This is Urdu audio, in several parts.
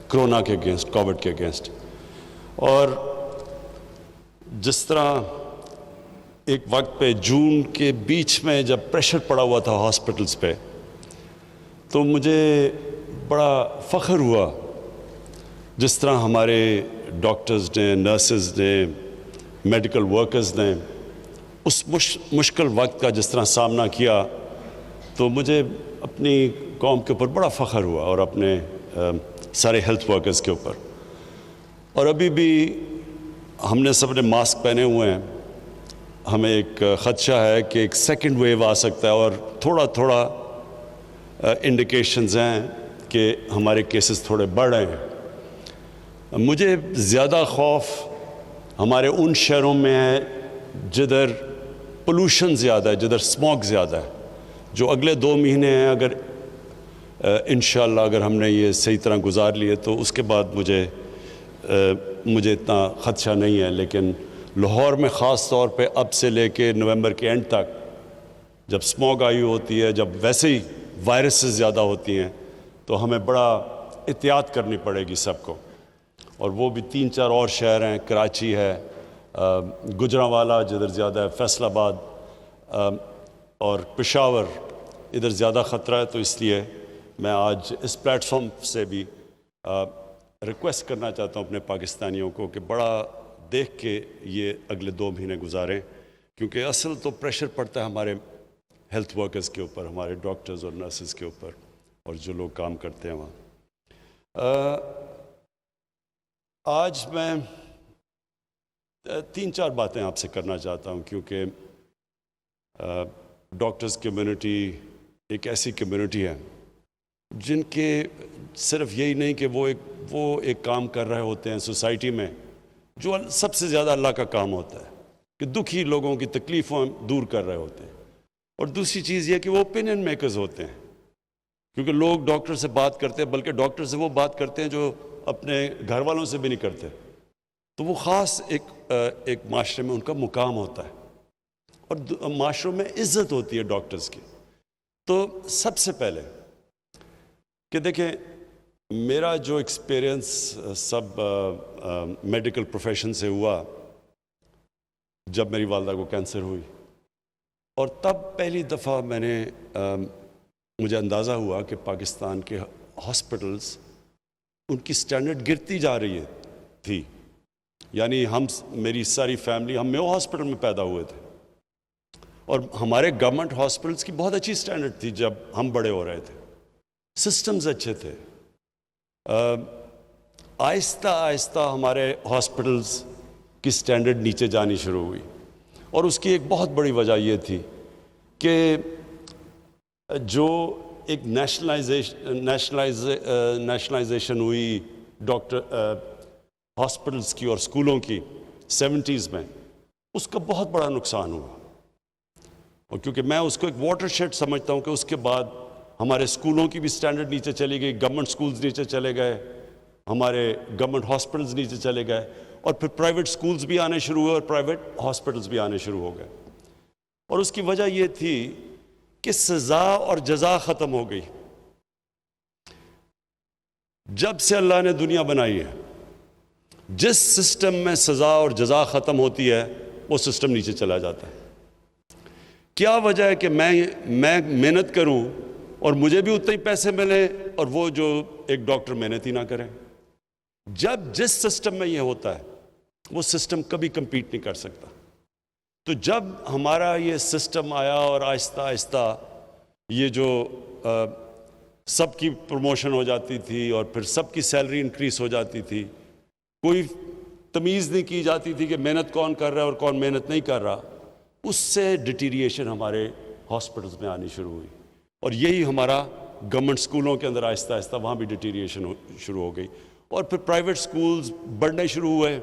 کرونا کے اگینسٹ، کووڈ کے اگینسٹ. اور جس طرح ایک وقت پہ جون کے بیچ میں جب پریشر پڑا ہوا تھا ہاسپٹلس پہ، تو مجھے بڑا فخر ہوا جس طرح ہمارے ڈاکٹرز نے، نرسز نے، میڈیکل ورکرز نے اس مشکل وقت کا جس طرح سامنا کیا. تو مجھے اپنی قوم کے اوپر بڑا فخر ہوا اور اپنے سارے ہیلتھ ورکرز کے اوپر. اور ابھی بھی ہم نے سب نے ماسک پہنے ہوئے ہیں. ہمیں ایک خدشہ ہے کہ ایک سیکنڈ ویو آ سکتا ہے، اور تھوڑا تھوڑا انڈیکیشنز ہیں کہ ہمارے کیسز تھوڑے بڑھ رہے ہیں. مجھے زیادہ خوف ہمارے ان شہروں میں ہے جدھر پولوشن زیادہ ہے، جدھر اسموگ زیادہ ہے. جو اگلے 2 مہینے ہیں، اگر انشاءاللہ اگر ہم نے یہ صحیح طرح گزار لیے تو اس کے بعد مجھے اتنا خدشہ نہیں ہے. لیکن لاہور میں خاص طور پہ اب سے لے کے نومبر کے اینڈ تک جب اسموگ آئی ہوتی ہے، جب ویسے ہی وائرسز زیادہ ہوتی ہیں، تو ہمیں بڑا احتیاط کرنی پڑے گی سب کو. اور وہ بھی 3-4 اور شہر ہیں، کراچی ہے، گجرانوالہ جدھر زیادہ ہے، فیصل آباد اور پشاور، ادھر زیادہ خطرہ ہے. تو اس لیے میں آج اس پلیٹ فارم سے بھی ریکویسٹ کرنا چاہتا ہوں اپنے پاکستانیوں کو کہ بڑا دیکھ کے یہ اگلے 2 مہینے گزاریں، کیونکہ اصل تو پریشر پڑتا ہے ہمارے ہیلتھ ورکرز کے اوپر، ہمارے ڈاکٹرز اور نرسز کے اوپر، اور جو لوگ کام کرتے ہیں وہاں. آج میں 3-4 باتیں آپ سے کرنا چاہتا ہوں، کیونکہ ڈاکٹرز کمیونٹی ایک ایسی کمیونٹی ہے جن کے صرف یہی نہیں کہ وہ ایک کام کر رہے ہوتے ہیں سوسائٹی میں جو سب سے زیادہ اللہ کا کام ہوتا ہے، کہ دکھی لوگوں کی تکلیفوں دور کر رہے ہوتے ہیں. اور دوسری چیز یہ کہ وہ اوپینین میکرز ہوتے ہیں، کیونکہ لوگ ڈاکٹر سے بات کرتے ہیں، بلکہ ڈاکٹر سے وہ بات کرتے ہیں جو اپنے گھر والوں سے بھی نہیں کرتے. تو وہ خاص ایک معاشرے میں ان کا مقام ہوتا ہے، اور معاشروں میں عزت ہوتی ہے ڈاکٹرز کی. تو سب سے پہلے کہ دیکھیں، میرا جو ایکسپیرئنس سب میڈیکل پروفیشن سے ہوا جب میری والدہ کو کینسر ہوئی، اور تب پہلی دفعہ مجھے اندازہ ہوا کہ پاکستان کے ہاسپٹلز ان کی سٹینڈرڈ گرتی جا رہی تھی. یعنی میری ساری فیملی ہم میو ہاسپٹل میں پیدا ہوئے تھے، اور ہمارے گورنمنٹ ہاسپٹلز کی بہت اچھی سٹینڈرڈ تھی جب ہم بڑے ہو رہے تھے، سسٹمز اچھے تھے. آہستہ آہستہ ہمارے ہاسپٹلز کی سٹینڈرڈ نیچے جانی شروع ہوئی، اور اس کی ایک بہت بڑی وجہ یہ تھی کہ جو ایک نیشنلائزیشن ہوئی ڈاکٹر ہاسپٹلز کی اور اسکولوں کی 70s میں، اس کا بہت بڑا نقصان ہوا. اور کیونکہ میں اس کو ایک واٹر شیڈ سمجھتا ہوں کہ اس کے بعد ہمارے اسکولوں کی بھی سٹینڈرڈ نیچے چلی گئی، گورنمنٹ اسکولز نیچے چلے گئے، ہمارے گورنمنٹ ہاسپٹلز نیچے چلے گئے، اور پھر پرائیویٹ اسکولز بھی آنے شروع ہوئے اور پرائیویٹ ہاسپٹلز بھی آنے شروع ہو گئے. اور اس کی وجہ یہ تھی کہ سزا اور جزا ختم ہو گئی. جب سے اللہ نے دنیا بنائی ہے، جس سسٹم میں سزا اور جزا ختم ہوتی ہے وہ سسٹم نیچے چلا جاتا ہے. کیا وجہ ہے کہ میں محنت کروں اور مجھے بھی اتنے ہی پیسے ملیں، اور وہ جو ایک ڈاکٹر محنت ہی نہ کریں؟ جس سسٹم میں یہ ہوتا ہے وہ سسٹم کبھی کمپیٹ نہیں کر سکتا. تو جب ہمارا یہ سسٹم آیا اور آہستہ آہستہ یہ جو سب کی پروموشن ہو جاتی تھی اور پھر سب کی سیلری انکریز ہو جاتی تھی، کوئی تمیز نہیں کی جاتی تھی کہ محنت کون کر رہا ہے اور کون محنت نہیں کر رہا، اس سے ڈیٹیریشن ہمارے ہاسپٹلز میں آنی شروع ہوئی. اور یہی ہمارا گورنمنٹ اسکولوں کے اندر آہستہ آہستہ وہاں بھی ڈیٹیریشن شروع ہو گئی. اور پھر پرائیویٹ اسکولز بڑھنے شروع ہوئے،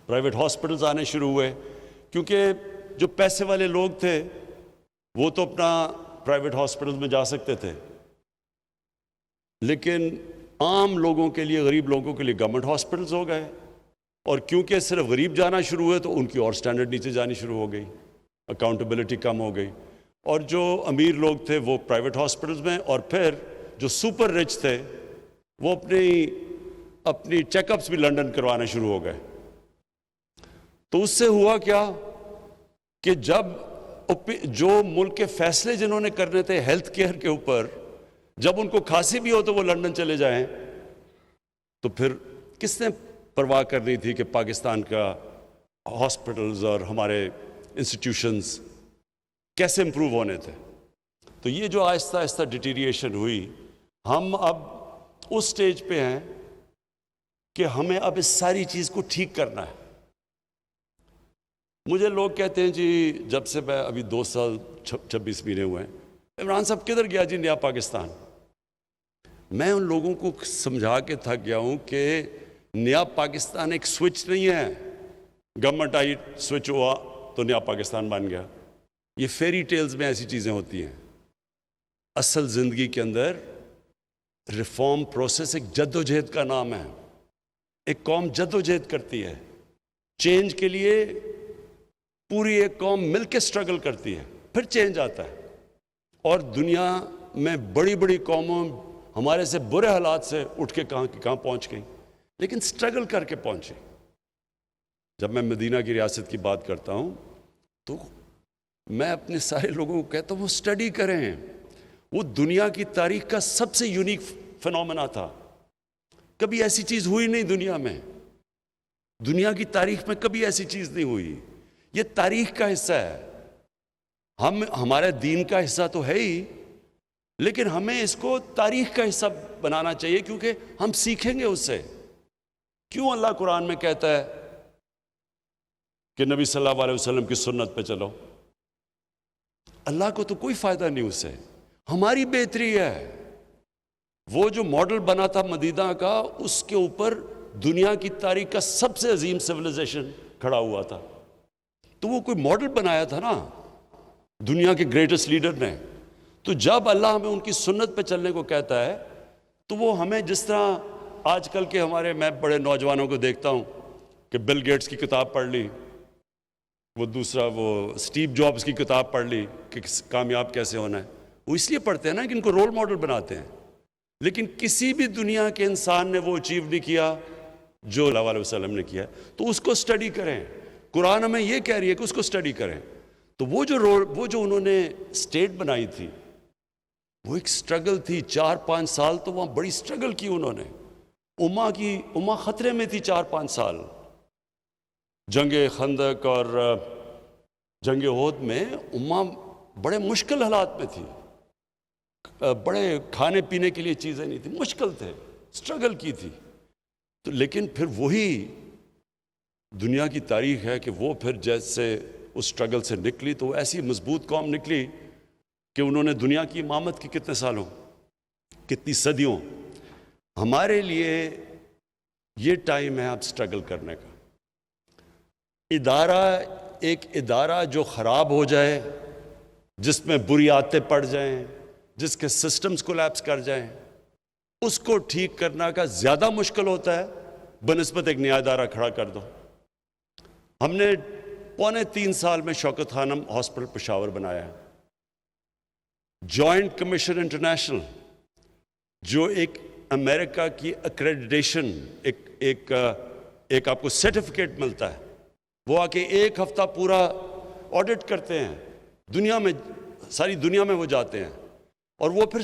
پرائیویٹ ہاسپٹلز آنے شروع ہوئے، کیونکہ جو پیسے والے لوگ تھے وہ تو اپنا پرائیویٹ ہاسپٹلز میں جا سکتے تھے، لیکن عام لوگوں کے لیے، غریب لوگوں کے لیے گورنمنٹ ہاسپٹلز ہو گئے. اور کیونکہ صرف غریب جانا شروع ہوئے تو ان کی اور سٹینڈرڈ نیچے جانی شروع ہو گئی، اکاؤنٹیبلٹی کم ہو گئی. اور جو امیر لوگ تھے وہ پرائیویٹ ہاسپٹلز میں، اور پھر جو سپر رچ تھے وہ اپنی چیک اپس بھی لندن کروانا شروع ہو گئے. تو اس سے ہوا کیا کہ جب جو ملک کے فیصلے جنہوں نے کرنے تھے ہیلتھ کیئر کے اوپر، جب ان کو کھانسی بھی ہو تو وہ لندن چلے جائیں، تو پھر کس نے پرواہ کرنی تھی کہ پاکستان کا ہاسپٹلز اور ہمارے انسٹیٹیوشنز کیسے امپروو ہونے تھے. تو یہ جو آہستہ آہستہ ڈیٹیریشن ہوئی، ہم اب اس سٹیج پہ ہیں کہ ہمیں اب اس ساری چیز کو ٹھیک کرنا ہے. مجھے لوگ کہتے ہیں جی جب سے میں ابھی 2 سال 26 مہینے ہوئے ہیں، عمران صاحب کدھر گیا جی نیا پاکستان؟ میں ان لوگوں کو سمجھا کے تھک گیا ہوں کہ نیا پاکستان ایک سوئچ نہیں ہے، گورنمنٹ آئی سوئچ ہوا تو نیا پاکستان بن گیا. یہ فیری ٹیلز میں ایسی چیزیں ہوتی ہیں. اصل زندگی کے اندر ریفارم پروسیس ایک جد و جہد کا نام ہے. ایک قوم جد و جہد کرتی ہے چینج کے لیے، پوری ایک قوم مل کے سٹرگل کرتی ہے، پھر چینج آتا ہے. اور دنیا میں بڑی بڑی قوموں ہمارے سے برے حالات سے اٹھ کے کہاں پہنچ گئیں، لیکن سٹرگل کر کے پہنچے. جب میں مدینہ کی ریاست کی بات کرتا ہوں تو میں اپنے سارے لوگوں کو کہتا ہوں وہ سٹڈی کریں. وہ دنیا کی تاریخ کا سب سے یونیک فنومنا تھا. کبھی ایسی چیز ہوئی نہیں دنیا میں، دنیا کی تاریخ میں کبھی ایسی چیز نہیں ہوئی. یہ تاریخ کا حصہ ہے، ہمارے دین کا حصہ تو ہے ہی، لیکن ہمیں اس کو تاریخ کا حصہ بنانا چاہیے، کیونکہ ہم سیکھیں گے اس سے. کیوں اللہ قرآن میں کہتا ہے کہ نبی صلی اللہ علیہ وسلم کی سنت پہ چلو؟ اللہ کو تو کوئی فائدہ نہیں اس سے، ہماری بہتری ہے. وہ جو ماڈل بنا تھا مدینہ کا، اس کے اوپر دنیا کی تاریخ کا سب سے عظیم سویلائزیشن کھڑا ہوا تھا. تو وہ کوئی ماڈل بنایا تھا نا دنیا کے گریٹسٹ لیڈر نے. تو جب اللہ ہمیں ان کی سنت پہ چلنے کو کہتا ہے تو وہ ہمیں جس طرح آج کل کے میں بڑے نوجوانوں کو دیکھتا ہوں کہ بل گیٹس کی کتاب پڑھ لی، وہ دوسرا وہ اسٹیو جابس کی کتاب پڑھ لی کہ کامیاب کیسے ہونا ہے. وہ اس لیے پڑھتے ہیں نا کہ ان کو رول ماڈل بناتے ہیں. لیکن کسی بھی دنیا کے انسان نے وہ اچیو نہیں کیا جو اللہ علیہ وسلم نے کیا. تو اس کو سٹڈی کریں. قرآن ہمیں یہ کہہ رہی ہے کہ اس کو سٹڈی کریں. تو وہ جو انہوں نے اسٹیٹ بنائی تھی وہ ایک سٹرگل تھی. 4-5 سال تو وہاں بڑی سٹرگل کی انہوں نے. امہ خطرے میں تھی 4-5 سال. جنگ خندق اور جنگ احد میں امہ بڑے مشکل حالات میں تھی. بڑے کھانے پینے کے لیے چیزیں نہیں تھیں، مشکل تھے، سٹرگل کی تھی. تو لیکن پھر وہی دنیا کی تاریخ ہے کہ وہ پھر جیسے اس سٹرگل سے نکلی تو وہ ایسی مضبوط قوم نکلی کہ انہوں نے دنیا کی امامت کی کتنے سالوں، کتنی صدیوں. ہمارے لیے یہ ٹائم ہے اب سٹرگل کرنے کا. ایک ادارہ جو خراب ہو جائے، جس میں بری عادتیں پڑ جائیں، جس کے سسٹمز کولیپس کر جائیں، اس کو ٹھیک کرنا کا زیادہ مشکل ہوتا ہے بنسبت ایک نیا ادارہ کھڑا کر دو. ہم نے 3.25 سال میں شوکت خانم ہاسپٹل پشاور بنایا ہے. جوائنٹ کمیشن انٹرنیشنل جو ایک امریکہ کی اکریڈیٹیشن، ایک آپ کو سرٹیفکیٹ ملتا ہے، وہ آ کے 1 ہفتہ پورا آڈٹ کرتے ہیں دنیا میں، ساری دنیا میں وہ جاتے ہیں. اور وہ پھر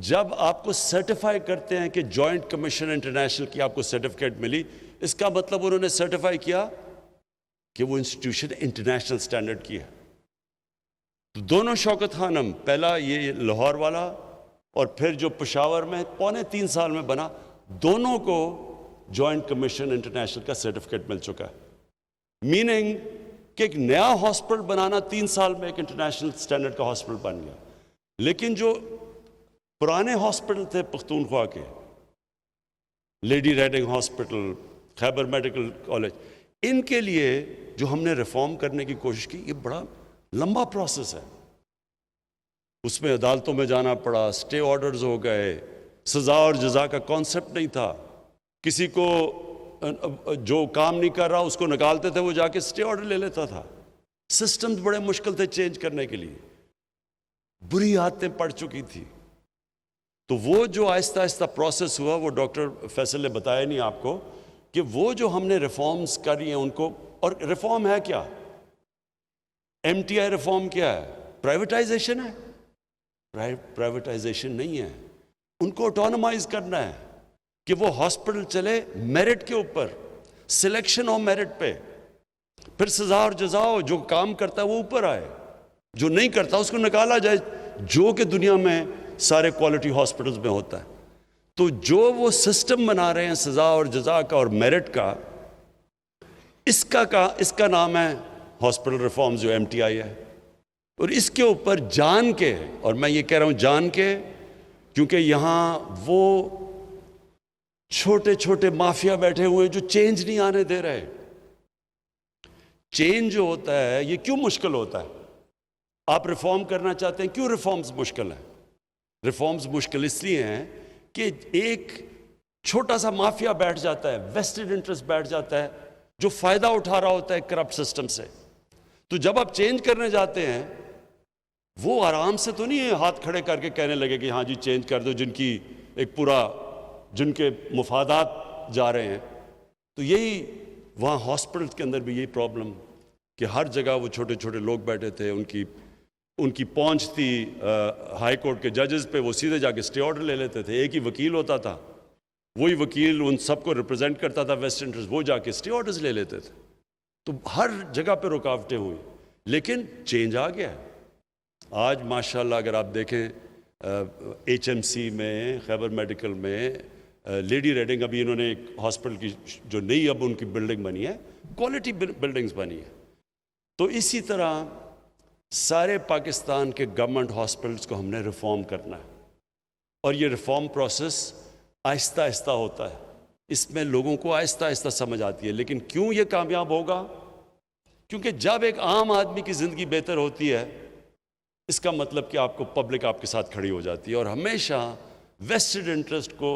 جب آپ کو سرٹیفائی کرتے ہیں کہ جوائنٹ کمیشن انٹرنیشنل کی آپ کو سرٹیفکیٹ ملی، اس کا مطلب انہوں نے سرٹیفائی کیا کہ وہ انسٹیٹیوشن انٹرنیشنل سٹینڈرڈ کی ہے. تو دونوں شوکت خانم، پہلا یہ لاہور والا اور پھر جو پشاور میں 3.25 سال میں بنا، دونوں کو جوائنٹ کمیشن انٹرنیشنل کا سرٹیفکیٹ مل چکا ہے. میننگ کہ ایک نیا ہاسپٹل بنانا 3 سال میں ایک انٹرنیشنل سٹینڈرڈ کا ہاسپٹل بن گیا. لیکن جو پرانے ہاسپٹل تھے پختونخوا کے، لیڈی ریڈنگ ہاسپٹل، خیبر میڈیکل کالج، ان کے لیے جو ہم نے ریفارم کرنے کی کوشش کی، یہ بڑا لمبا پروسیس ہے. اس میں عدالتوں میں جانا پڑا، سٹے آرڈرز ہو گئے، سزا اور جزا کا کانسیپٹ نہیں تھا. کسی کو جو کام نہیں کر رہا اس کو نکالتے تھے، وہ جا کے سٹے آرڈر لے لیتا تھا. سسٹمز بڑے مشکل تھے چینج کرنے کے لیے، بری عادتیں پڑ چکی تھی. تو وہ جو آہستہ آہستہ پروسیس ہوا، وہ ڈاکٹر فیصل نے بتایا نہیں آپ کو کہ وہ جو ہم نے ریفارمز کری ہیں ان کو، اور ریفارم ہے کیا؟ ایم ٹی آئی ریفارم کیا ہے؟ پرائیویٹائزیشن ہے؟ پرائیویٹائزیشن نہیں ہے، ان کو آٹونومائز کرنا ہے کہ وہ ہاسپٹل چلے میرٹ کے اوپر، سلیکشن ہو میرٹ پہ، پھر سزا اور جزا ہو، جو کام کرتا ہے وہ اوپر آئے، جو نہیں کرتا اس کو نکالا جائے، جو کہ دنیا میں سارے کوالٹی ہاسپٹلز میں ہوتا ہے۔ تو جو وہ سسٹم بنا رہے ہیں سزا اور جزا کا اور میرٹ کا، اس کا نام ہے ہاسپٹل ریفارمز، جو ایم ٹی آئی ہے۔ اور اس کے اوپر جان کے، اور میں یہ کہہ رہا ہوں جان کے، کیونکہ یہاں وہ چھوٹے چھوٹے مافیا بیٹھے ہوئے جو چینج نہیں آنے دے رہے۔ چینج جو ہوتا ہے یہ کیوں مشکل ہوتا ہے؟ آپ ریفارم کرنا چاہتے ہیں، کیوں ریفارمز مشکل ہیں؟ ریفارمز مشکل اس لیے ہیں کہ ایک چھوٹا سا مافیا بیٹھ جاتا ہے، ویسٹڈ انٹرسٹ بیٹھ جاتا ہے، جو فائدہ اٹھا رہا ہوتا ہے کرپٹ سسٹم سے۔ تو جب آپ چینج کرنے جاتے ہیں، وہ آرام سے تو نہیں ہے ہاتھ کھڑے کر کے کہنے لگے کہ ہاں جی چینج کر دو، جن کی ایک پورا، جن کے مفادات جا رہے ہیں۔ تو یہی وہاں ہاسپٹل کے اندر بھی یہی پرابلم کہ ہر جگہ وہ چھوٹے چھوٹے لوگ بیٹھے تھے، ان کی پہنچ تھی ہائی کورٹ کے ججز پہ، وہ سیدھے جا کے اسٹے آرڈر لے لیتے تھے۔ ایک ہی وکیل ہوتا تھا، وہی وکیل ان سب کو ریپرزینٹ کرتا تھا ویسٹ انٹرسٹ، وہ جا کے اسٹے آرڈرز لے لیتے تھے۔ تو ہر جگہ پہ رکاوٹیں ہوئی، لیکن چینج آ گیا ہے۔ آج ماشاءاللہ اگر آپ دیکھیں ایچ ایم سی میں، خیبر میڈیکل میں، لیڈی ریڈنگ، ابھی انہوں نے ایک ہاسپٹل کی جو نئی اب ان کی بلڈنگ بنی ہے، کوالٹی بلڈنگز بنی ہے۔ تو اسی طرح سارے پاکستان کے گورنمنٹ ہاسپٹلس کو ہم نے ریفارم کرنا ہے، اور یہ ریفارم پروسیس آہستہ آہستہ ہوتا ہے، اس میں لوگوں کو آہستہ آہستہ سمجھ آتی ہے۔ لیکن کیوں یہ کامیاب ہوگا؟ کیونکہ جب ایک عام آدمی کی زندگی بہتر ہوتی ہے، اس کا مطلب کہ آپ کو پبلک آپ کے ساتھ کھڑی ہو جاتی ہے، اور ہمیشہ ویسٹڈ انٹرسٹ کو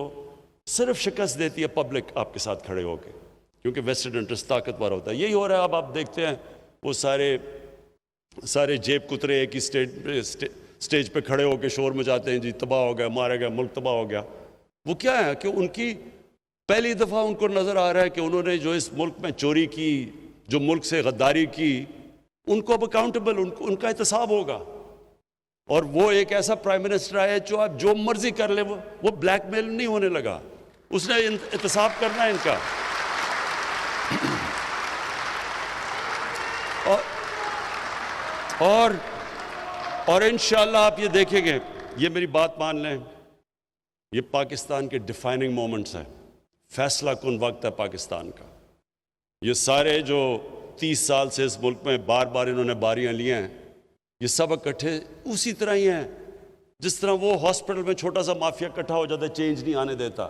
صرف شکست دیتی ہے پبلک آپ کے ساتھ کھڑے ہو کے، کیونکہ ویسٹڈ انٹرسٹ طاقتور ہوتا ہے۔ یہی ہو رہا ہے، اب آپ دیکھتے ہیں وہ سارے جیب کترے ایک ہی اسٹیج پہ کھڑے ہو کے شور مچاتے ہیں، جی تباہ ہو گیا، مارا گیا، ملک تباہ ہو گیا۔ وہ کیا ہے کہ ان کی پہلی دفعہ ان کو نظر آ رہا ہے کہ انہوں نے جو اس ملک میں چوری کی، جو ملک سے غداری کی، ان کو اب اکاؤنٹیبل، ان کا احتساب ہوگا۔ اور وہ ایک ایسا پرائم منسٹر آیا جو آپ جو مرضی کر لیں، وہ بلیک میل نہیں ہونے لگا، اس نے احتساب کرنا ہے ان کا۔ اور انشاءاللہ آپ یہ دیکھیں گے، یہ میری بات مان لیں، یہ پاکستان کے ڈیفائننگ مومنٹس ہیں، فیصلہ کن وقت ہے پاکستان کا۔ یہ سارے جو 30 سال سے اس ملک میں بار بار انہوں نے باریاں لی ہیں، یہ سب اکٹھے اسی طرح ہی ہیں جس طرح وہ ہاسپٹل میں چھوٹا سا مافیا اکٹھا ہو جاتا ہے، چینج نہیں آنے دیتا۔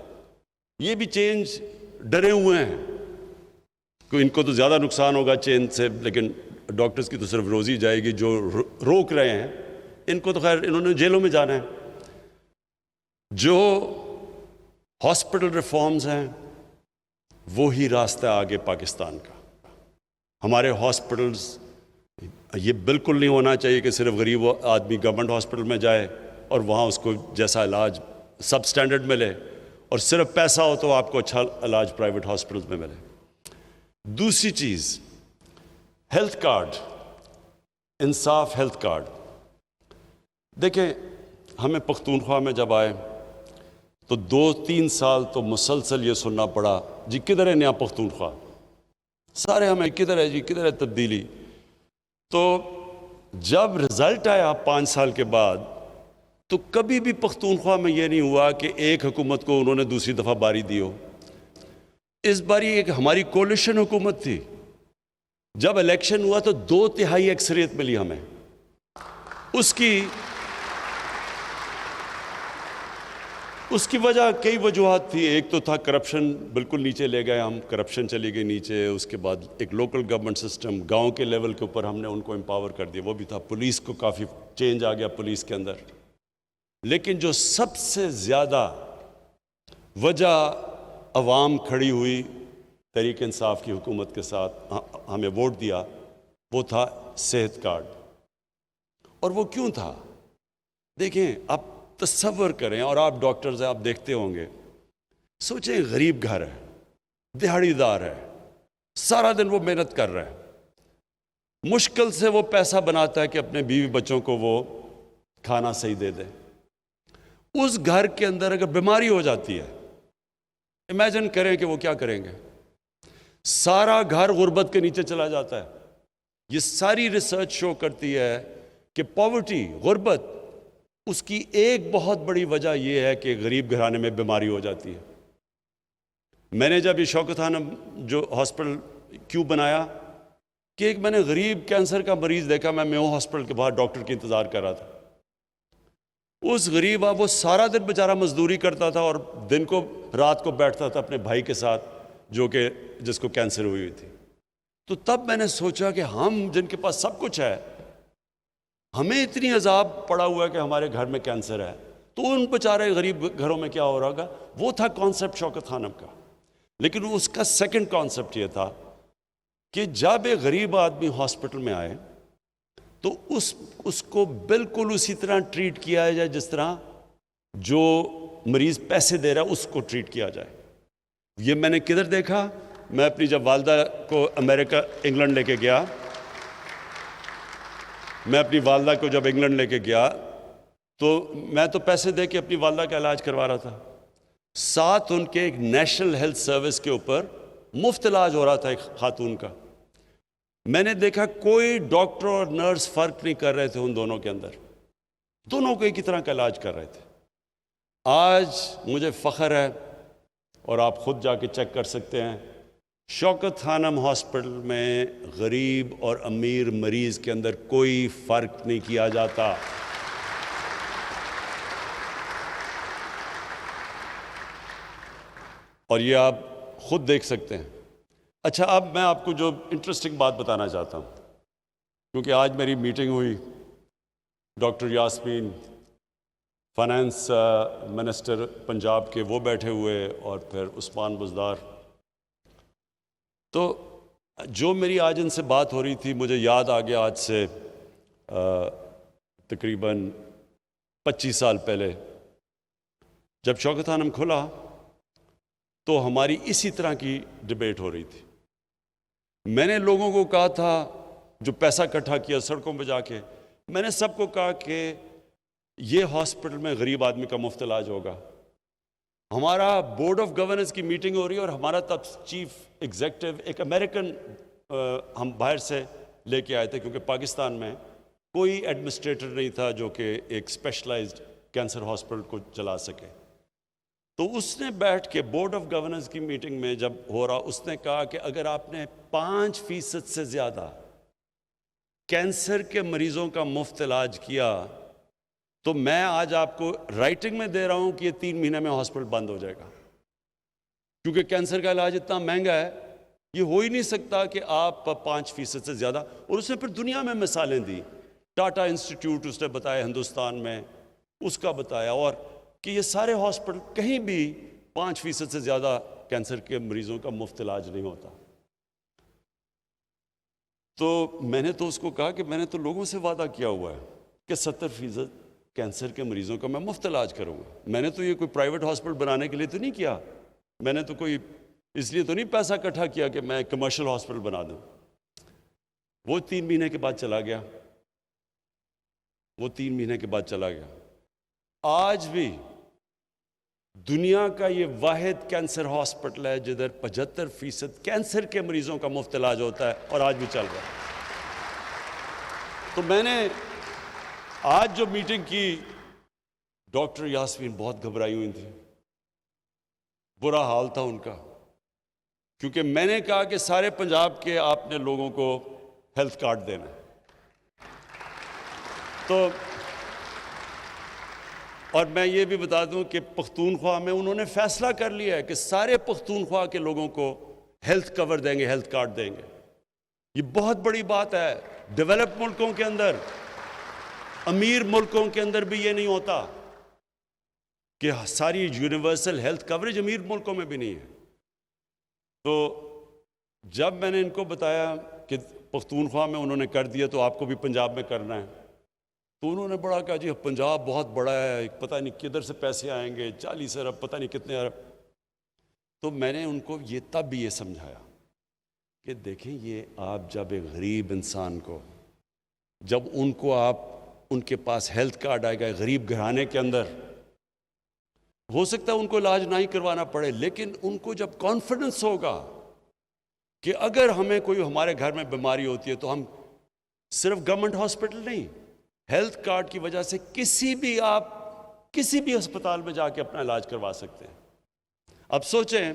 یہ بھی چینج ڈرے ہوئے ہیں کہ ان کو تو زیادہ نقصان ہوگا چینج سے، لیکن ڈاکٹرز کی تو صرف روزی جائے گی۔ جو روک رہے ہیں ان کو تو خیر انہوں نے جیلوں میں جانا ہے۔ جو ہاسپٹل ریفارمز ہیں وہی راستہ آگے پاکستان کا۔ ہمارے ہاسپٹلز، یہ بالکل نہیں ہونا چاہیے کہ صرف غریب آدمی گورنمنٹ ہاسپٹل میں جائے اور وہاں اس کو جیسا علاج سب سٹینڈرڈ ملے، اور صرف پیسہ ہو تو آپ کو اچھا علاج پرائیویٹ ہاسپٹلز میں ملے۔ دوسری چیز، ہیلتھ کارڈ، انصاف ہیلتھ کارڈ۔ دیکھیں، ہمیں پختونخوا میں جب آئے تو 2-3 سال تو مسلسل یہ سننا پڑا، جی کدھر ہے نیا پختونخوا؟ سارے ہمیں کدھر ہے جی، کدھر ہے تبدیلی؟ تو جب رزلٹ آیا 5 سال کے بعد، تو کبھی بھی پختونخوا میں یہ نہیں ہوا کہ ایک حکومت کو انہوں نے دوسری دفعہ باری دی ہو۔ اس باری ایک ہماری کولیشن حکومت تھی، جب الیکشن ہوا تو 2/3 اکثریت ملی ہمیں۔ اس کی وجہ کئی وجوہات تھی۔ ایک تو تھا کرپشن، بالکل نیچے لے گئے ہم، کرپشن چلی گئی نیچے۔ اس کے بعد ایک لوکل گورنمنٹ سسٹم، گاؤں کے لیول کے اوپر ہم نے ان کو امپاور کر دیا، وہ بھی تھا۔ پولیس کو کافی چینج آ گیا پولیس کے اندر۔ لیکن جو سب سے زیادہ وجہ عوام کھڑی ہوئی تحریک انصاف کی حکومت کے ساتھ، ہمیں ووٹ دیا، وہ تھا صحت کارڈ۔ اور وہ کیوں تھا؟ دیکھیں، اب تصور کریں، اور آپ ڈاکٹرز ہیں، آپ دیکھتے ہوں گے، سوچیں غریب گھر ہے، دہاڑی دار ہے، سارا دن وہ محنت کر رہا ہے، مشکل سے وہ پیسہ بناتا ہے کہ اپنے بیوی بچوں کو وہ کھانا صحیح دے دے۔ اس گھر کے اندر اگر بیماری ہو جاتی ہے، امیجن کریں کہ وہ کیا کریں گے؟ سارا گھر غربت کے نیچے چلا جاتا ہے۔ یہ ساری ریسرچ شو کرتی ہے کہ پاورٹی، غربت، اس کی ایک بہت بڑی وجہ یہ ہے کہ غریب گھرانے میں بیماری ہو جاتی ہے۔ میں نے جب یہ شوکت خانم جو ہاسپٹل کیوں بنایا کہ ایک میں نے غریب کینسر کا مریض دیکھا، میں میو ہاسپٹل کے باہر ڈاکٹر کی انتظار کر رہا تھا۔ اس غریب وہ سارا دن بیچارہ مزدوری کرتا تھا اور دن کو رات کو بیٹھتا تھا اپنے بھائی کے ساتھ جو کہ جس کو کینسر ہوئی تھی۔ تو تب میں نے سوچا کہ ہم جن کے پاس سب کچھ ہے، ہمیں اتنی عذاب پڑا ہوا ہے کہ ہمارے گھر میں کینسر ہے، تو ان بیچارے غریب گھروں میں کیا ہو رہا ہوگا؟ وہ تھا کانسیپٹ شوکت خانم کا۔ لیکن اس کا سیکنڈ کانسیپٹ یہ تھا کہ جب ایک غریب آدمی ہاسپٹل میں آئے تو اس کو بالکل اسی طرح ٹریٹ کیا جائے جس طرح جو مریض پیسے دے رہا ہے اس کو ٹریٹ کیا جائے۔ یہ میں نے کدھر دیکھا؟ میں اپنی جب والدہ کو امریکہ انگلینڈ لے کے گیا، میں اپنی والدہ کو جب انگلینڈ لے کے گیا تو میں تو پیسے دے کے اپنی والدہ کا علاج کروا رہا تھا، ساتھ ان کے ایک نیشنل ہیلتھ سروس کے اوپر مفت علاج ہو رہا تھا ایک خاتون کا۔ میں نے دیکھا کوئی ڈاکٹر اور نرس فرق نہیں کر رہے تھے ان دونوں کے اندر، دونوں کو ایک ہی طرح کا علاج کر رہے تھے۔ آج مجھے فخر ہے، اور آپ خود جا کے چیک کر سکتے ہیں، شوکت خانم ہاسپٹل میں غریب اور امیر مریض کے اندر کوئی فرق نہیں کیا جاتا۔ اور یہ آپ خود دیکھ سکتے ہیں۔ اچھا، اب میں آپ کو جو انٹرسٹنگ بات بتانا چاہتا ہوں، کیونکہ آج میری میٹنگ ہوئی، doctor Yasmin finance minister Punjab کے وہ بیٹھے ہوئے، اور پھر عثمان بزدار، تو جو میری آج ان سے بات ہو رہی تھی مجھے یاد آ گیا آج سے تقریباً 25 سال پہلے جب شوکت خانم کھلا تو ہماری اسی طرح کی ڈیبیٹ ہو رہی تھی۔ میں نے لوگوں کو کہا تھا، جو پیسہ اکٹھا کیا سڑکوں پہ جا کے، میں نے سب کو کہا کہ یہ ہاسپٹل میں غریب آدمی کا مفت علاج ہوگا۔ ہمارا بورڈ آف گورننس کی میٹنگ ہو رہی ہے اور ہمارا تب چیف ایگزیکٹو ایک امریکن ہم باہر سے لے کے آئے تھے، کیونکہ پاکستان میں کوئی ایڈمنسٹریٹر نہیں تھا جو کہ ایک اسپیشلائزڈ کینسر ہاسپٹل کو چلا سکے۔ تو اس نے بیٹھ کے بورڈ آف گورننس کی میٹنگ میں جب ہو رہا، اس نے کہا کہ اگر آپ نے 5% سے زیادہ کینسر کے مریضوں کا مفت علاج کیا تو میں آج آپ کو رائٹنگ میں دے رہا ہوں کہ یہ 3 مہینے میں ہاسپٹل بند ہو جائے گا، کیونکہ کینسر کا علاج اتنا مہنگا ہے، یہ ہو ہی نہیں سکتا کہ آپ 5% سے زیادہ۔ اور اس نے پھر دنیا میں مثالیں دی، ٹاٹا انسٹیٹیوٹ اس نے بتایا ہندوستان میں، اس کا بتایا، اور کہ یہ سارے ہاسپٹل کہیں بھی 5% سے زیادہ کینسر کے مریضوں کا مفت علاج نہیں ہوتا۔ تو میں نے تو اس کو کہا کہ میں نے تو لوگوں سے وعدہ کیا ہوا ہے کہ 70% کینسر کے مریضوں کا میں مفت علاج کروں گا۔ میں نے تو یہ کوئی پرائیویٹ ہاسپٹل بنانے کے لیے تو نہیں کیا، میں نے تو کوئی اس لیے تو نہیں پیسہ اکٹھا کیا کہ میں کمرشل ہاسپٹل بنا دوں۔ وہ 3 مہینے کے بعد چلا گیا، وہ 3 مہینے کے بعد چلا گیا۔ آج بھی دنیا کا یہ واحد کینسر ہاسپٹل ہے جدھر 75% کینسر کے مریضوں کا مفت علاج ہوتا ہے، اور آج بھی چل رہا ہے۔ تو میں نے آج جو میٹنگ کی، ڈاکٹر یاسمین بہت گھبرائی ہوئی تھی، برا حال تھا ان کا، کیونکہ میں نے کہا کہ سارے پنجاب کے آپ نے لوگوں کو ہیلتھ کارڈ دینا ہے۔ تو اور میں یہ بھی بتا دوں کہ پختونخوا میں انہوں نے فیصلہ کر لیا ہے کہ سارے پختونخوا کے لوگوں کو ہیلتھ کور دیں گے، ہیلتھ کارڈ دیں گے۔ یہ بہت بڑی بات ہے۔ ڈیولپ ملکوں کے اندر، امیر ملکوں کے اندر بھی یہ نہیں ہوتا کہ ساری یونیورسل ہیلتھ کوریج امیر ملکوں میں بھی نہیں ہے۔ تو جب میں نے ان کو بتایا کہ پختونخوا میں انہوں نے کر دیا تو آپ کو بھی پنجاب میں کرنا ہے، تو انہوں نے بڑا کہا جی پنجاب بہت بڑا ہے، پتہ نہیں کدھر سے پیسے آئیں گے، 40 ارب پتہ نہیں کتنے ارب۔ تو میں نے ان کو تب بھی یہ سمجھایا کہ دیکھیں یہ آپ جب ایک غریب انسان کو، جب ان کے پاس ہیلتھ کارڈ آئے گا غریب گھرانے کے اندر، ہو سکتا ہے ان کو علاج نہ ہی کروانا پڑے، لیکن ان کو جب کانفیڈنس ہوگا کہ اگر ہمیں کوئی ہمارے گھر میں بیماری ہوتی ہے تو ہم صرف گورنمنٹ ہاسپٹل نہیں، ہیلتھ کارڈ کی وجہ سے کسی بھی ہسپتال میں جا کے اپنا علاج کروا سکتے ہیں۔ اب سوچیں،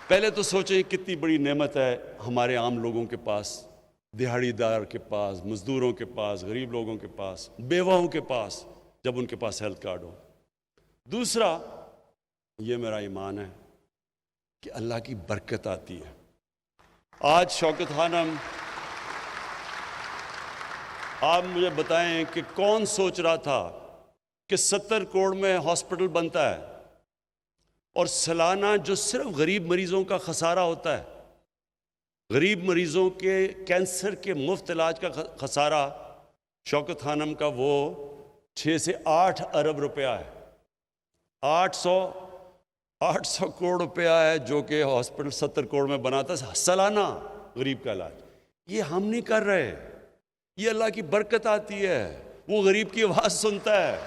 پہلے تو سوچیں کتنی بڑی نعمت ہے ہمارے عام لوگوں کے پاس، دیہڑی دار کے پاس، مزدوروں کے پاس، غریب لوگوں کے پاس، بیواؤں کے پاس، جب ان کے پاس ہیلتھ کارڈ ہو۔ دوسرا، یہ میرا ایمان ہے کہ اللہ کی برکت آتی ہے۔ آج شوکت خانم، آپ مجھے بتائیں کہ کون سوچ رہا تھا کہ 70 کروڑ میں ہاسپٹل بنتا ہے اور سالانہ جو صرف غریب مریضوں کا خسارہ ہوتا ہے، غریب مریضوں کے کینسر کے مفت علاج کا خسارہ شوکت خانم کا وہ 6 سے 8 ارب روپیہ ہے، 800 کروڑ روپیہ ہے جو کہ ہاسپٹل 70 کروڑ میں بناتا ہے سالانہ غریب کا علاج۔ یہ ہم نہیں کر رہے، یہ اللہ کی برکت آتی ہے، وہ غریب کی آواز سنتا ہے۔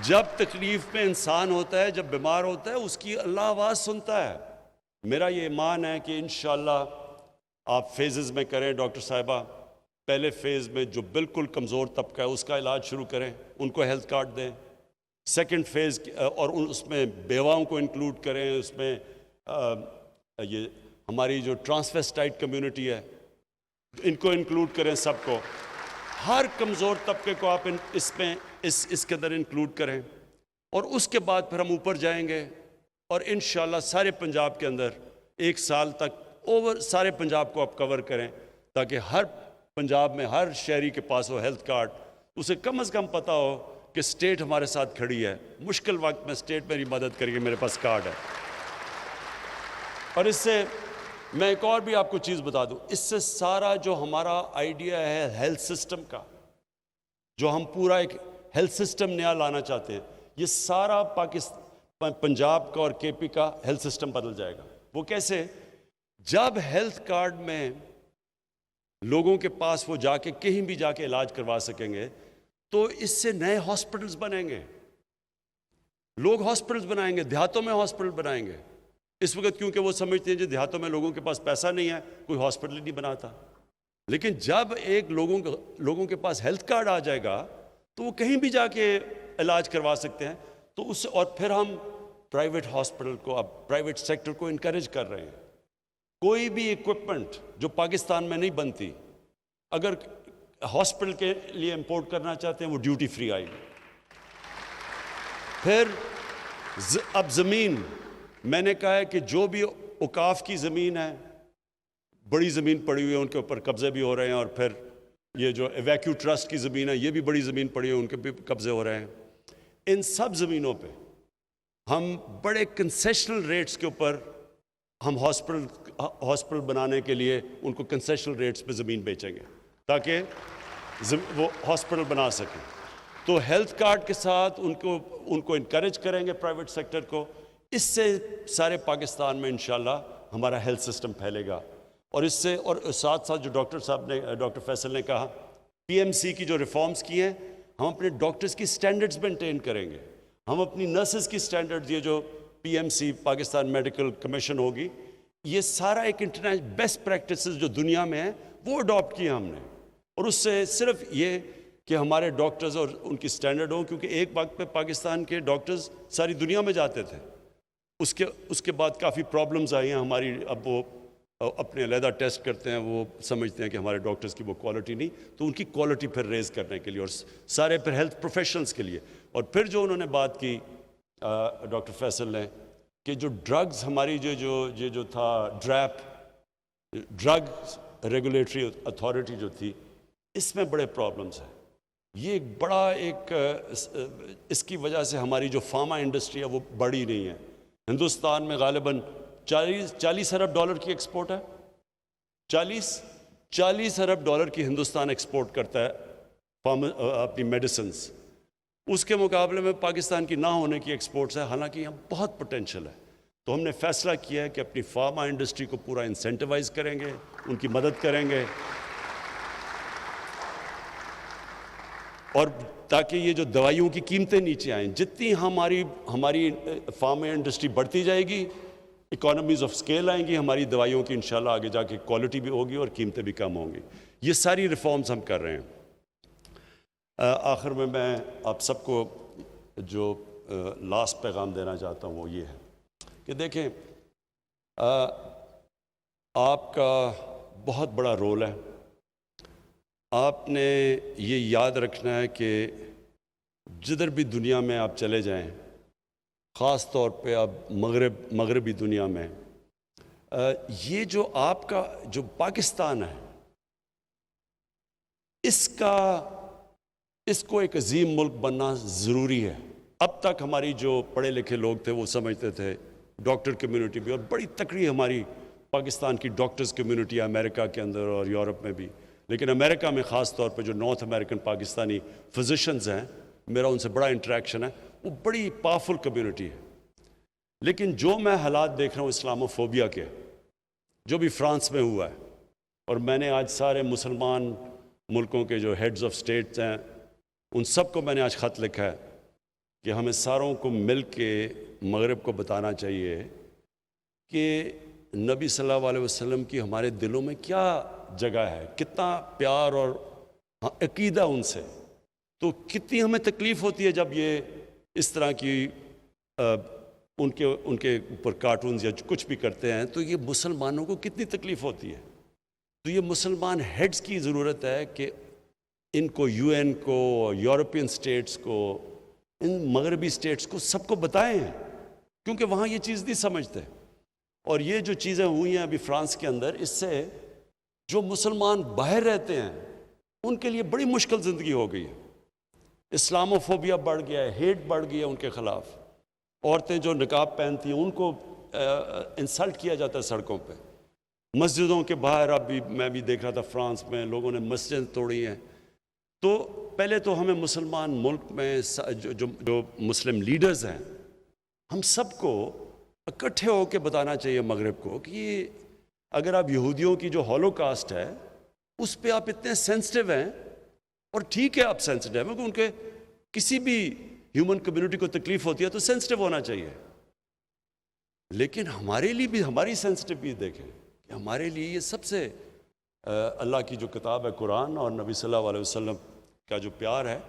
جب تکلیف میں انسان ہوتا ہے، جب بیمار ہوتا ہے، اس کی اللہ آواز سنتا ہے۔ میرا یہ ایمان ہے کہ انشاءاللہ آپ فیزز میں کریں۔ ڈاکٹر صاحبہ، پہلے فیز میں جو بالکل کمزور طبقہ ہے اس کا علاج شروع کریں، ان کو ہیلتھ کارڈ دیں۔ سیکنڈ فیز اور اس میں بیواؤں کو انکلوڈ کریں، اس میں یہ ہماری جو ٹرانسویسٹائٹ کمیونٹی ہے ان کو انکلوڈ کریں، سب کو، ہر کمزور طبقے کو آپ اس کے اندر انکلوڈ کریں، اور اس کے بعد پھر ہم اوپر جائیں گے اور انشاءاللہ سارے پنجاب کے اندر 1 سال تک سارے پنجاب کو آپ کور کریں، تاکہ ہر پنجاب میں ہر شہری کے پاس ہو ہیلتھ کارڈ، اسے کم از کم پتہ ہو کہ اسٹیٹ ہمارے ساتھ کھڑی ہے، مشکل وقت میں اسٹیٹ میری مدد کرے گی، میرے پاس کارڈ ہے۔ اور اس سے میں ایک اور بھی آپ کو چیز بتا دوں، اس سے سارا جو ہمارا آئیڈیا ہے ہیلتھ سسٹم کا، جو ہم پورا ایک ہیلتھ سسٹم نیا لانا چاہتے ہیں، یہ سارا پنجاب کا اور کے پی کا ہیلتھ سسٹم بدل جائے گا۔ وہ کیسے؟ جب ہیلتھ کارڈ میں لوگوں کے پاس وہ جا کے کہیں بھی جا کے علاج کروا سکیں گے، تو اس سے نئے ہاسپٹلز بنیں گے، لوگ ہاسپٹلز بنائیں گے، دیہاتوں میں ہاسپٹل بنائیں گے۔ اس وقت کیونکہ وہ سمجھتے ہیں جو دیہاتوں میں لوگوں کے پاس پیسہ نہیں ہے، کوئی ہاسپٹل ہی نہیں بناتا، لیکن جب ایک لوگوں کے پاس ہیلتھ کارڈ آ جائے گا تو وہ کہیں بھی جا کے علاج کروا سکتے ہیں۔ تو اس سے، اور پھر ہم پرائیویٹ ہاسپٹل کو، اب پرائیویٹ سیکٹر کو انکریج کر رہے ہیں۔ کوئی بھی ایکوپمنٹ جو پاکستان میں نہیں بنتی، اگر ہاسپٹل کے لیے امپورٹ کرنا چاہتے ہیں، وہ ڈیوٹی فری آئے گی۔ پھر اب زمین، میں نے کہا ہے کہ جو بھی اوقاف کی زمین ہے، بڑی زمین پڑی ہوئی ہے، ان کے اوپر قبضے بھی ہو رہے ہیں، اور پھر یہ جو ایویکیو ٹرسٹ کی زمین ہے، یہ بھی بڑی زمین پڑی ہوئی ہے، ان کے بھی قبضے ہو رہے ہیں۔ ان سب زمینوں پہ ہم بڑے کنسیشنل ریٹس کے اوپر ہم ہاسپٹل بنانے کے لیے ان کو کنسیشنل ریٹس پہ زمین بیچیں گے، تاکہ وہ ہاسپٹل بنا سکیں۔ تو ہیلتھ کارڈ کے ساتھ ان کو انکریج کریں گے، پرائیویٹ سیکٹر کو۔ اس سے سارے پاکستان میں انشاءاللہ ہمارا ہیلتھ سسٹم پھیلے گا۔ اور اس سے، اور ساتھ ساتھ جو ڈاکٹر فیصل نے کہا، پی ایم سی کی جو ریفارمز کی ہیں، ہم اپنے ڈاکٹرز کی سٹینڈرڈز مینٹین کریں گے، ہم اپنی نرسز کی سٹینڈرڈز، یہ جو P M C Pakistan medical commission ہوگی، یہ سارا ایک انٹرنیشنل بیسٹ پریکٹسز جو دنیا میں ہیں وہ اڈاپٹ کیے ہم نے۔ اور اس سے صرف یہ کہ ہمارے ڈاکٹرز اور ان کی سٹینڈرڈ ہوں، کیونکہ ایک وقت پہ پاکستان کے ڈاکٹرز ساری دنیا میں جاتے تھے، اس کے بعد کافی پرابلمز آئی ہیں ہماری، اب وہ اپنے علیحدہ ٹیسٹ کرتے ہیں، وہ سمجھتے ہیں کہ ہمارے ڈاکٹرز کی وہ کوالٹی نہیں، تو ان کی کوالٹی پھر ریز کرنے کے لیے، اور سارے پھر ہیلتھ پروفیشنلز کے لیے۔ اور پھر جو انہوں نے بات کی ڈاکٹر فیصل نے، کہ جو ڈرگز ہماری جو تھا ڈرگ ریگولیٹری اتھارٹی جو تھی، اس میں بڑے پرابلمز ہیں۔ یہ ایک بڑا اس کی وجہ سے ہماری جو فارما انڈسٹری ہے وہ بڑی نہیں ہے۔ ہندوستان میں غالباً 40 ارب ڈالر کی ایکسپورٹ ہے. 40 ارب ڈالر کی ہندوستان ایکسپورٹ کرتا ہے اپنی میڈیسنز. اس کے مقابلے میں پاکستان کی نہ ہونے کی ایکسپورٹس ہے، حالانکہ یہاں بہت پوٹینشیل ہے. تو ہم نے فیصلہ کیا ہے کہ اپنی فارما انڈسٹری کو پورا انسینٹیوائز کریں گے، ان کی مدد کریں گے، اور تاکہ یہ جو دوائیوں کی قیمتیں نیچے آئیں. جتنی ہماری فارما انڈسٹری بڑھتی جائے گی، اکانومیز آف سکیل آئیں گی ہماری دوائیوں کی، انشاءاللہ آگے جا کے کوالٹی بھی ہوگی اور قیمتیں بھی کم ہوں گی. یہ ساری ریفارمز ہم کر رہے ہیں. آخر میں آپ سب کو جو لاسٹ پیغام دینا چاہتا ہوں وہ یہ ہے کہ دیکھیں، آپ کا بہت بڑا رول ہے. آپ نے یہ یاد رکھنا ہے کہ جدھر بھی دنیا میں آپ چلے جائیں، خاص طور پہ اب مغربی دنیا میں، یہ جو آپ کا جو پاکستان ہے، اس کو ایک عظیم ملک بننا ضروری ہے. اب تک ہماری جو پڑھے لکھے لوگ تھے وہ سمجھتے تھے، ڈاکٹر کمیونٹی بھی، اور بڑی تکڑی ہماری پاکستان کی ڈاکٹرز کمیونٹی ہے امریکہ کے اندر اور یورپ میں بھی، لیکن امریکہ میں خاص طور پہ جو نارتھ امریکن پاکستانی فزیشنز ہیں، میرا ان سے بڑا انٹریکشن ہے، وہ بڑی پاورفل کمیونٹی ہے. لیکن جو میں حالات دیکھ رہا ہوں اسلاموفوبیا کے، جو بھی فرانس میں ہوا ہے، اور میں نے آج سارے مسلمان ملکوں کے جو ہیڈز آف سٹیٹس ہیں ان سب کو میں نے آج خط لکھا ہے کہ ہمیں ساروں کو مل کے مغرب کو بتانا چاہیے کہ نبی صلی اللہ علیہ وسلم کی ہمارے دلوں میں کیا جگہ ہے، کتنا پیار اور عقیدہ ان سے. تو کتنی ہمیں تکلیف ہوتی ہے جب یہ اس طرح کی ان کے اوپر کارٹونز یا کچھ بھی کرتے ہیں، تو یہ مسلمانوں کو کتنی تکلیف ہوتی ہے. تو یہ مسلمان ہیڈز کی ضرورت ہے کہ ان کو، یو این کو، یورپین سٹیٹس کو، ان مغربی سٹیٹس کو، سب کو بتائیں، کیونکہ وہاں یہ چیز نہیں سمجھتے. اور یہ جو چیزیں ہوئی ہیں ابھی فرانس کے اندر، اس سے جو مسلمان باہر رہتے ہیں ان کے لیے بڑی مشکل زندگی ہو گئی ہے. اسلاموفوبیا بڑھ گیا ہے، ہیٹ بڑھ گیا ہے ان کے خلاف. عورتیں جو نقاب پہنتی ہیں ان کو انسلٹ کیا جاتا ہے سڑکوں پہ. مسجدوں کے باہر ابھی میں بھی دیکھ رہا تھا فرانس میں لوگوں نے مسجد توڑی ہیں. تو پہلے تو ہمیں مسلمان ملک میں جو مسلم لیڈرز ہیں، ہم سب کو اکٹھے ہو کے بتانا چاہیے مغرب کو کہ اگر آپ یہودیوں کی جو ہولو کاسٹ ہے اس پہ آپ اتنے سینسٹیو ہیں، اور ٹھیک ہے آپ سینسٹیو ہیں، کیونکہ ان کے کسی بھی ہیومن کمیونٹی کو تکلیف ہوتی ہے تو سینسٹیو ہونا چاہیے. لیکن ہمارے لیے بھی ہماری سینسٹیوٹی دیکھیں کہ ہمارے لیے یہ سب سے اللہ کی جو کتاب ہے قرآن اور نبی صلی اللہ علیہ وسلم کا جو پیار ہے،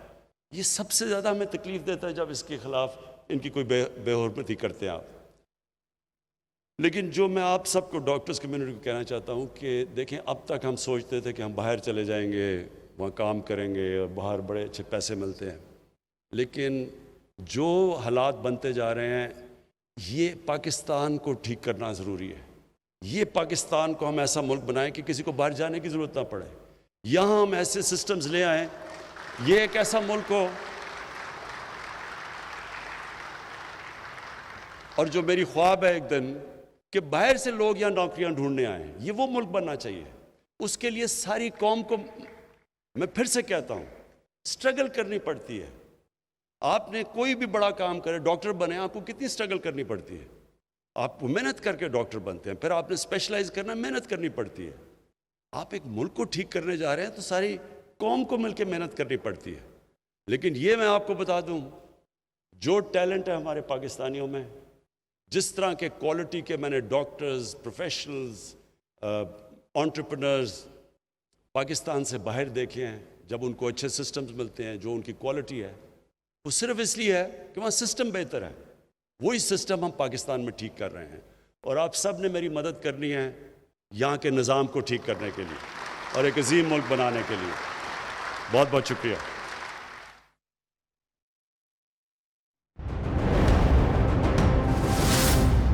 یہ سب سے زیادہ ہمیں تکلیف دیتا ہے جب اس کے خلاف ان کی کوئی بے حرمتی کرتے ہیں آپ. لیکن جو میں آپ سب کو ڈاکٹرز کمیونٹی کو کہنا چاہتا ہوں کہ دیکھیں، اب تک ہم سوچتے تھے کہ ہم باہر چلے جائیں گے، وہاں کام کریں گے اور باہر بڑے اچھے پیسے ملتے ہیں. لیکن جو حالات بنتے جا رہے ہیں، یہ پاکستان کو ٹھیک کرنا ضروری ہے. یہ پاکستان کو ہم ایسا ملک بنائیں کہ کسی کو باہر جانے کی ضرورت نہ پڑے. یہاں ہم ایسے سسٹمز لے آئیں، یہ ایک ایسا ملک ہو. اور جو میری خواب ہے ایک دن کہ باہر سے لوگ یہاں نوکریاں ڈھونڈنے آئیں، یہ وہ ملک بننا چاہیے. اس کے لیے ساری قوم کو، میں پھر سے کہتا ہوں، سٹرگل کرنی پڑتی ہے. آپ نے کوئی بھی بڑا کام کرے، ڈاکٹر بنے، آپ کو کتنی سٹرگل کرنی پڑتی ہے. آپ محنت کر کے ڈاکٹر بنتے ہیں، پھر آپ نے اسپیشلائز کرنا، محنت کرنی پڑتی ہے. آپ ایک ملک کو ٹھیک کرنے جا رہے ہیں تو ساری قوم کو مل کے محنت کرنی پڑتی ہے. لیکن یہ میں آپ کو بتا دوں، جو ٹیلنٹ ہے ہمارے پاکستانیوں میں، جس طرح کے کوالٹی کے میں نے ڈاکٹرز، پروفیشنلز، انٹرپرنرز پاکستان سے باہر دیکھے ہیں، جب ان کو اچھے سسٹمز ملتے ہیں، جو ان کی کوالٹی ہے، وہ صرف اس لیے ہے کہ وہاں سسٹم بہتر ہے. وہی سسٹم ہم پاکستان میں ٹھیک کر رہے ہیں، اور آپ سب نے میری مدد کرنی ہے یہاں کے نظام کو ٹھیک کرنے کے لیے اور ایک عظیم ملک بنانے کے لیے. بہت بہت شکریہ.